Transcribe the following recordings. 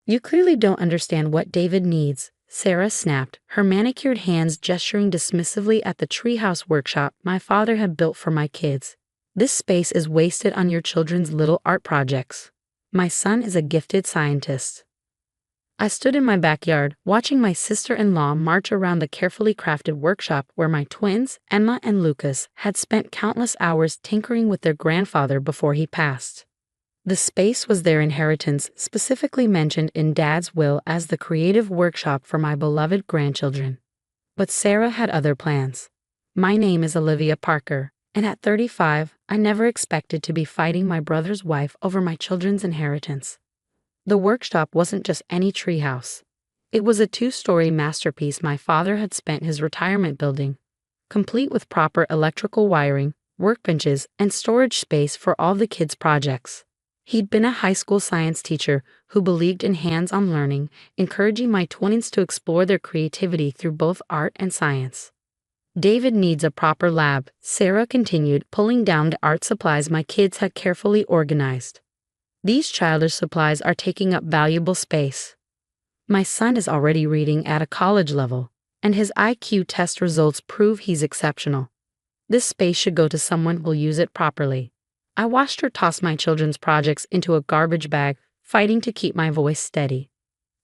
You clearly don't understand what David needs, Sarah snapped, her manicured hands gesturing dismissively at the treehouse workshop my father had built for my kids. This space is wasted on your children's little art projects. My son is a gifted scientist. I stood in my backyard, watching my sister-in-law march around the carefully crafted workshop where my twins, Emma and Lucas, had spent countless hours tinkering with their grandfather before he passed. The space was their inheritance, specifically mentioned in Dad's will as the creative workshop for my beloved grandchildren. But Sarah had other plans. My name is Olivia Parker, and at 35, I never expected to be fighting my brother's wife over my children's inheritance. The workshop wasn't just any treehouse. It was a 2-story masterpiece my father had spent his retirement building, complete with proper electrical wiring, workbenches, and storage space for all the kids' projects. He'd been a high school science teacher who believed in hands-on learning, encouraging my twins to explore their creativity through both art and science. David needs a proper lab, Sarah continued, pulling down the art supplies my kids had carefully organized. These childish supplies are taking up valuable space. My son is already reading at a college level, and his IQ test results prove he's exceptional. This space should go to someone who'll use it properly. I watched her toss my children's projects into a garbage bag, fighting to keep my voice steady.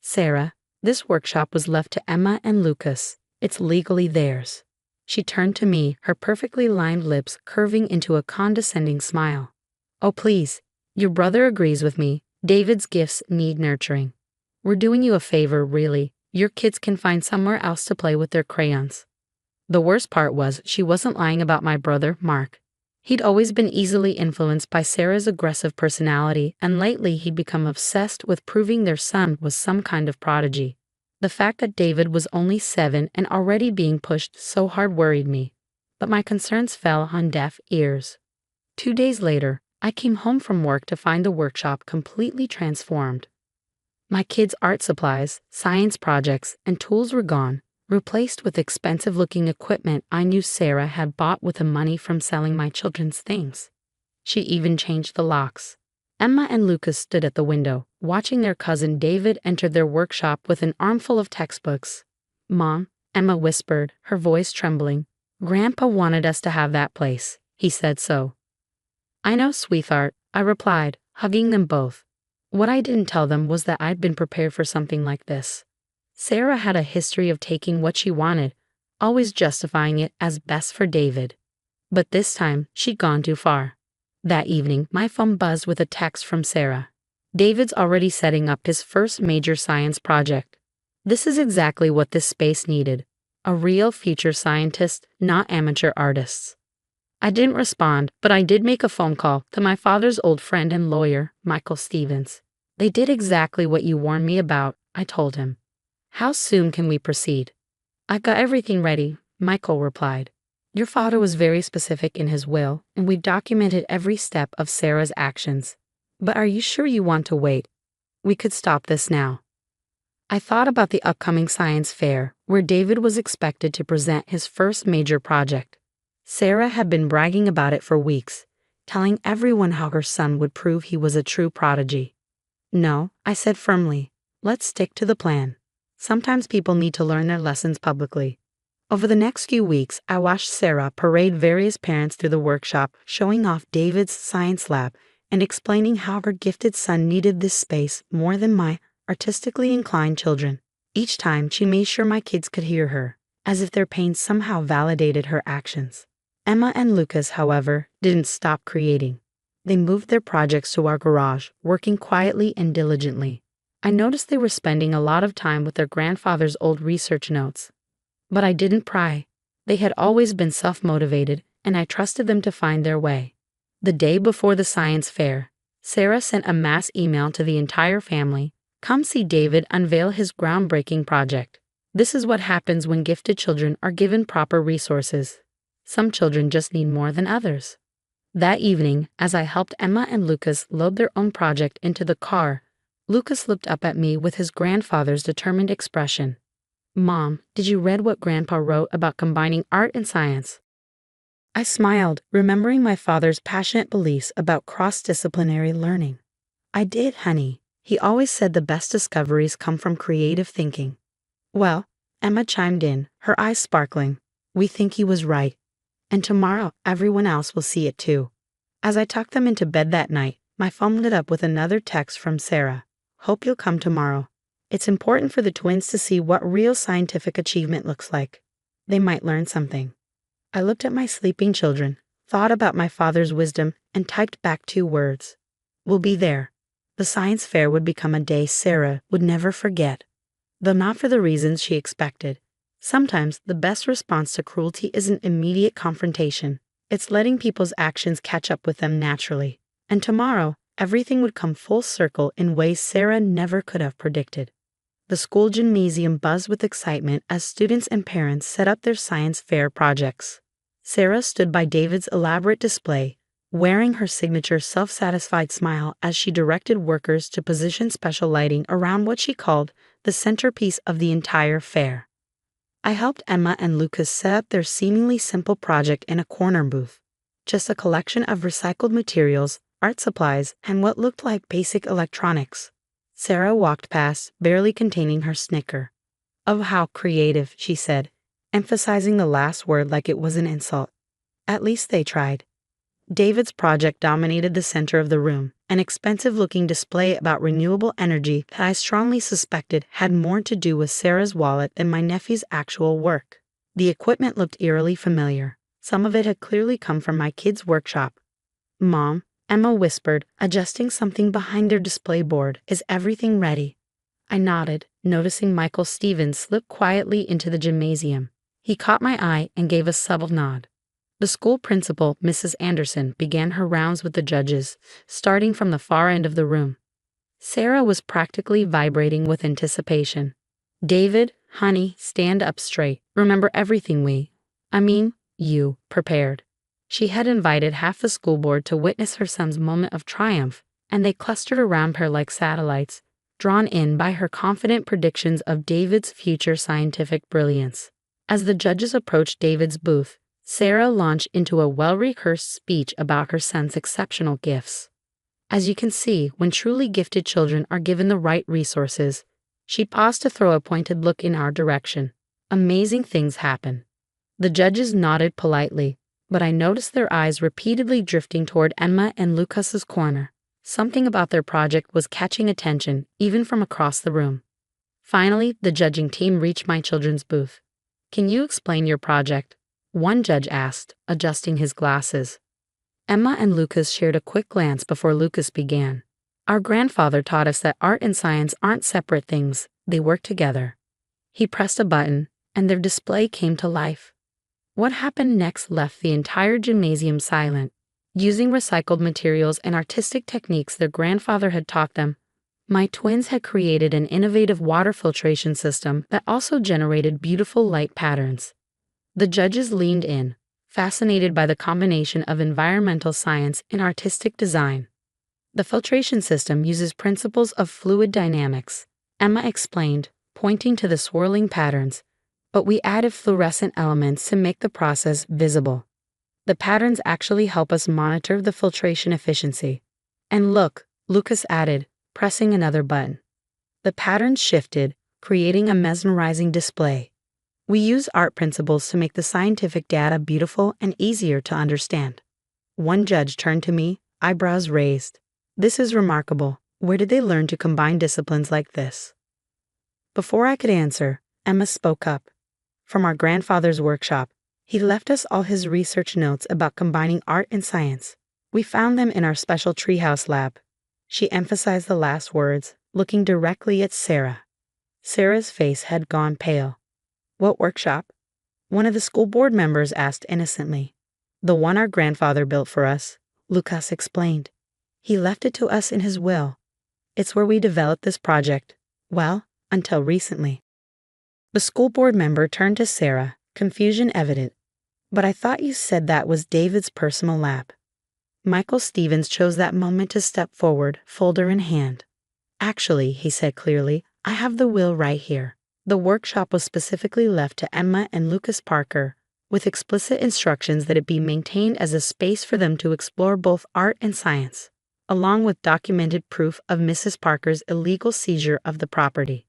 Sarah, this workshop was left to Emma and Lucas. It's legally theirs. She turned to me, her perfectly lined lips curving into a condescending smile. Oh please, your brother agrees with me. David's gifts need nurturing. We're doing you a favor, really. Your kids can find somewhere else to play with their crayons. The worst part was she wasn't lying about my brother, Mark. He'd always been easily influenced by Sarah's aggressive personality, and lately he'd become obsessed with proving their son was some kind of prodigy. The fact that David was only 7 and already being pushed so hard worried me, but my concerns fell on deaf ears. 2 days later, I came home from work to find the workshop completely transformed. My kids' art supplies, science projects, and tools were gone, replaced with expensive-looking equipment I knew Sarah had bought with the money from selling my children's things. She even changed the locks. Emma and Lucas stood at the window, watching their cousin David enter their workshop with an armful of textbooks. "Mom," Emma whispered, her voice trembling, "Grandpa wanted us to have that place. He said so." "I know, sweetheart," I replied, hugging them both. What I didn't tell them was that I'd been prepared for something like this. Sarah had a history of taking what she wanted, always justifying it as best for David. But this time, she'd gone too far. That evening, my phone buzzed with a text from Sarah. "David's already setting up his first major science project. This is exactly what this space needed. A real future scientist, not amateur artists." I didn't respond, but I did make a phone call to my father's old friend and lawyer, Michael Stevens. "They did exactly what you warned me about," I told him. "How soon can we proceed?" "I got everything ready," Michael replied. "Your father was very specific in his will, and we've documented every step of Sarah's actions. But are you sure you want to wait? We could stop this now." I thought about the upcoming science fair, where David was expected to present his first major project. Sarah had been bragging about it for weeks, telling everyone how her son would prove he was a true prodigy. "No," I said firmly, "let's stick to the plan. Sometimes people need to learn their lessons publicly." Over the next few weeks, I watched Sarah parade various parents through the workshop, showing off David's science lab and explaining how her gifted son needed this space more than my artistically inclined children. Each time, she made sure my kids could hear her, as if their pain somehow validated her actions. Emma and Lucas, however, didn't stop creating. They moved their projects to our garage, working quietly and diligently. I noticed they were spending a lot of time with their grandfather's old research notes. But I didn't pry. They had always been self-motivated, and I trusted them to find their way. The day before the science fair, Sarah sent a mass email to the entire family. "Come see David unveil his groundbreaking project. This is what happens when gifted children are given proper resources. Some children just need more than others." That evening, as I helped Emma and Lucas load their own project into the car, Lucas looked up at me with his grandfather's determined expression. "Mom, did you read what Grandpa wrote about combining art and science?" I smiled, remembering my father's passionate beliefs about cross-disciplinary learning. "I did, honey. He always said the best discoveries come from creative thinking. Well, Emma chimed in, her eyes sparkling. We think he was right. And tomorrow, everyone else will see it too. As I tucked them into bed that night, my phone lit up with another text from Sarah. Hope you'll come tomorrow. It's important for the twins to see what real scientific achievement looks like. They might learn something. I looked at my sleeping children, thought about my father's wisdom, and typed back 2 words. We'll be there. The science fair would become a day Sarah would never forget. Though not for the reasons she expected. Sometimes the best response to cruelty isn't immediate confrontation. It's letting people's actions catch up with them naturally. And tomorrow, everything would come full circle in ways Sarah never could have predicted. The school gymnasium buzzed with excitement as students and parents set up their science fair projects. Sarah stood by David's elaborate display, wearing her signature self-satisfied smile as she directed workers to position special lighting around what she called the centerpiece of the entire fair. I helped Emma and Lucas set up their seemingly simple project in a corner booth. Just a collection of recycled materials, art supplies, and what looked like basic electronics. Sarah walked past, barely containing her snicker. Oh, how creative, she said, emphasizing the last word like it was an insult. At least they tried. David's project dominated the center of the room, an expensive-looking display about renewable energy that I strongly suspected had more to do with Sarah's wallet than my nephew's actual work. The equipment looked eerily familiar. Some of it had clearly come from my kids' workshop. Mom, Emma whispered, adjusting something behind their display board, is everything ready? I nodded, noticing Michael Stevens slip quietly into the gymnasium. He caught my eye and gave a subtle nod. The school principal, Mrs. Anderson, began her rounds with the judges, starting from the far end of the room. Sarah was practically vibrating with anticipation. David, honey, stand up straight. Remember everything you prepared. She had invited half the school board to witness her son's moment of triumph, and they clustered around her like satellites, drawn in by her confident predictions of David's future scientific brilliance. As the judges approached David's booth, Sarah launched into a well-rehearsed speech about her son's exceptional gifts. As you can see, when truly gifted children are given the right resources, she paused to throw a pointed look in our direction. Amazing things happen. The judges nodded politely, but I noticed their eyes repeatedly drifting toward Emma and Lucas's corner. Something about their project was catching attention, even from across the room. Finally, the judging team reached my children's booth. Can you explain your project? One judge asked, adjusting his glasses. Emma and Lucas shared a quick glance before Lucas began. Our grandfather taught us that art and science aren't separate things, they work together. He pressed a button, and their display came to life. What happened next left the entire gymnasium silent. Using recycled materials and artistic techniques their grandfather had taught them, my twins had created an innovative water filtration system that also generated beautiful light patterns. The judges leaned in, fascinated by the combination of environmental science and artistic design. The filtration system uses principles of fluid dynamics, Emma explained, pointing to the swirling patterns, but we added fluorescent elements to make the process visible. The patterns actually help us monitor the filtration efficiency. And look, Lucas added, pressing another button. The patterns shifted, creating a mesmerizing display. We use art principles to make the scientific data beautiful and easier to understand. One judge turned to me, eyebrows raised. This is remarkable. Where did they learn to combine disciplines like this? Before I could answer, Emma spoke up. From our grandfather's workshop. He left us all his research notes about combining art and science. We found them in our special treehouse lab. She emphasized the last words, looking directly at Sarah. Sarah's face had gone pale. What workshop? One of the school board members asked innocently. The one our grandfather built for us, Lucas explained. He left it to us in his will. It's where we developed this project. Well, until recently. The school board member turned to Sarah, confusion evident. But I thought you said that was David's personal lab. Michael Stevens chose that moment to step forward, folder in hand. Actually, he said clearly, I have the will right here. The workshop was specifically left to Emma and Lucas Parker, with explicit instructions that it be maintained as a space for them to explore both art and science. along with documented proof of Mrs. Parker's illegal seizure of the property.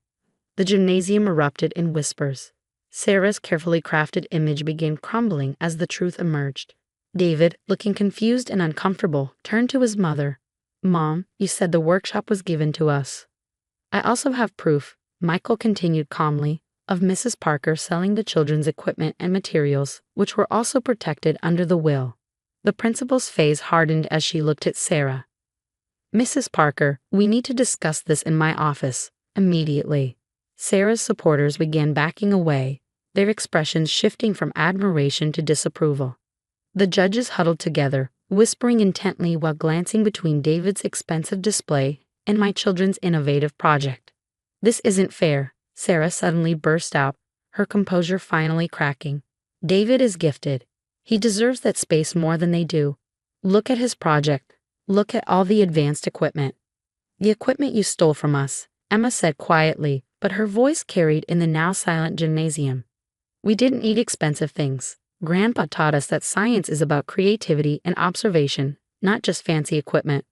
The gymnasium erupted in whispers. Sarah's carefully crafted image began crumbling as the truth emerged. David, looking confused and uncomfortable, turned to his mother. "Mom, you said the workshop was given to us." "I also have proof," Michael continued calmly, "of Mrs. Parker selling the children's equipment and materials, which were also protected under the will." The principal's face hardened as she looked at Sarah. "Mrs. Parker, we need to discuss this in my office, immediately." Sarah's supporters began backing away, their expressions shifting from admiration to disapproval. The judges huddled together, whispering intently while glancing between David's expensive display and my children's innovative project. "This isn't fair," Sarah suddenly burst out, her composure finally cracking. "David is gifted. He deserves that space more than they do. Look at his project. Look at all the advanced equipment." "The equipment you stole from us," Emma said quietly, but her voice carried in the now silent gymnasium. "We didn't need expensive things. Grandpa taught us that science is about creativity and observation, not just fancy equipment."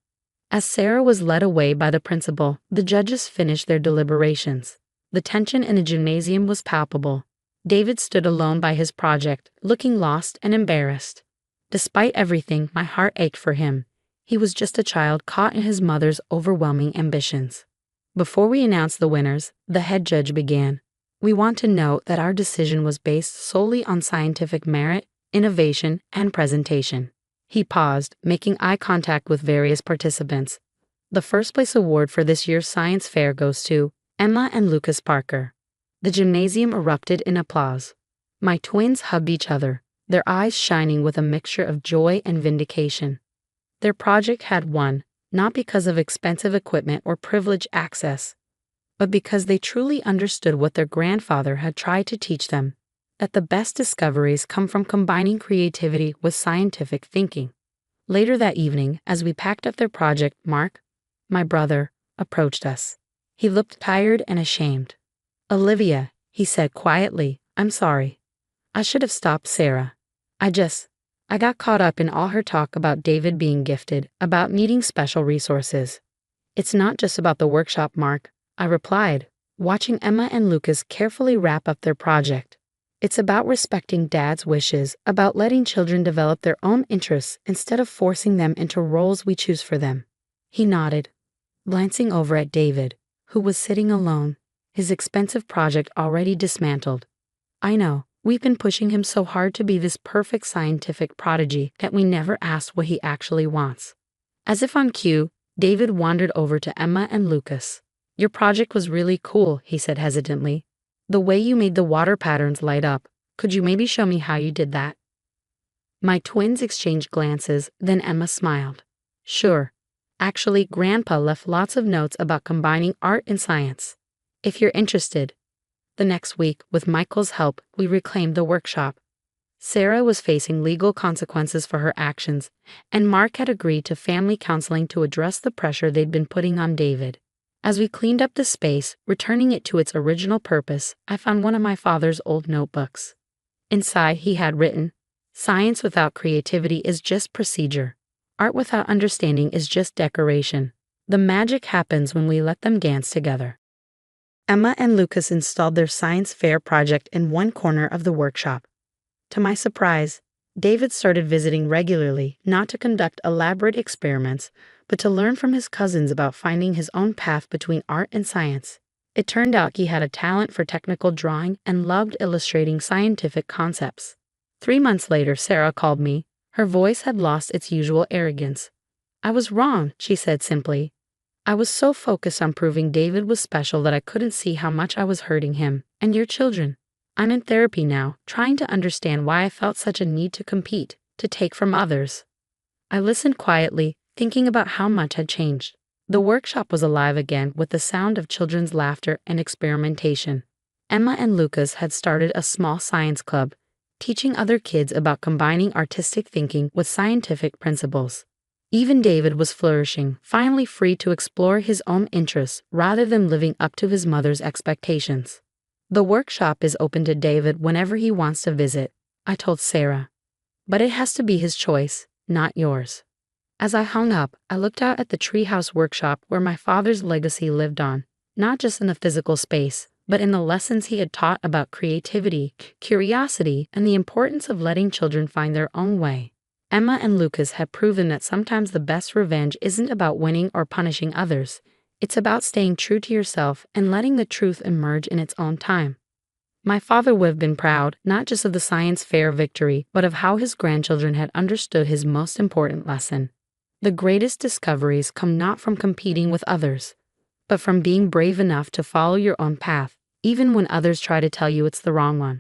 As Sarah was led away by the principal, the judges finished their deliberations. The tension in the gymnasium was palpable. David stood alone by his project, looking lost and embarrassed. Despite everything, my heart ached for him. He was just a child caught in his mother's overwhelming ambitions. "Before we announce the winners," the head judge began, "we want to note that our decision was based solely on scientific merit, innovation, and presentation." He paused, making eye contact with various participants. "The first place award for this year's science fair goes to Emma and Lucas Parker." The gymnasium erupted in applause. My twins hugged each other, their eyes shining with a mixture of joy and vindication. Their project had won, not because of expensive equipment or privileged access, but because they truly understood what their grandfather had tried to teach them, that the best discoveries come from combining creativity with scientific thinking. Later that evening, as we packed up their project, Mark, my brother, approached us. He looked tired and ashamed. "Olivia," he said quietly, "I'm sorry. I should have stopped Sarah. I got caught up in all her talk about David being gifted, about needing special resources." "It's not just about the workshop, Mark," I replied, watching Emma and Lucas carefully wrap up their project. "It's about respecting Dad's wishes, about letting children develop their own interests instead of forcing them into roles we choose for them." He nodded, glancing over at David, who was sitting alone, his expensive project already dismantled. "I know. We've been pushing him so hard to be this perfect scientific prodigy that we never asked what he actually wants." As if on cue, David wandered over to Emma and Lucas. "Your project was really cool," he said hesitantly. "The way you made the water patterns light up. Could you maybe show me how you did that?" My twins exchanged glances, then Emma smiled. "Sure. Actually, Grandpa left lots of notes about combining art and science. If you're interested." The next week, with Michael's help, we reclaimed the workshop. Sarah was facing legal consequences for her actions, and Mark had agreed to family counseling to address the pressure they'd been putting on David. As we cleaned up the space, returning it to its original purpose, I found one of my father's old notebooks. Inside, he had written, "Science without creativity is just procedure. Art without understanding is just decoration. The magic happens when we let them dance together." Emma and Lucas installed their science fair project in one corner of the workshop. To my surprise, David started visiting regularly, not to conduct elaborate experiments, but to learn from his cousins about finding his own path between art and science. It turned out he had a talent for technical drawing and loved illustrating scientific concepts. 3 months later, Sarah called me. Her voice had lost its usual arrogance. "I was wrong," she said simply. "I was so focused on proving David was special that I couldn't see how much I was hurting him and your children. I'm in therapy now, trying to understand why I felt such a need to compete, to take from others." I listened quietly, thinking about how much had changed. The workshop was alive again with the sound of children's laughter and experimentation. Emma and Lucas had started a small science club, teaching other kids about combining artistic thinking with scientific principles. Even David was flourishing, finally free to explore his own interests rather than living up to his mother's expectations. "The workshop is open to David whenever he wants to visit," I told Sarah. "But it has to be his choice, not yours." As I hung up, I looked out at the treehouse workshop where my father's legacy lived on, not just in the physical space, but in the lessons he had taught about creativity, curiosity, and the importance of letting children find their own way. Emma and Lucas had proven that sometimes the best revenge isn't about winning or punishing others. It's about staying true to yourself and letting the truth emerge in its own time. My father would have been proud, not just of the science fair victory, but of how his grandchildren had understood his most important lesson. The greatest discoveries come not from competing with others, but from being brave enough to follow your own path, even when others try to tell you it's the wrong one.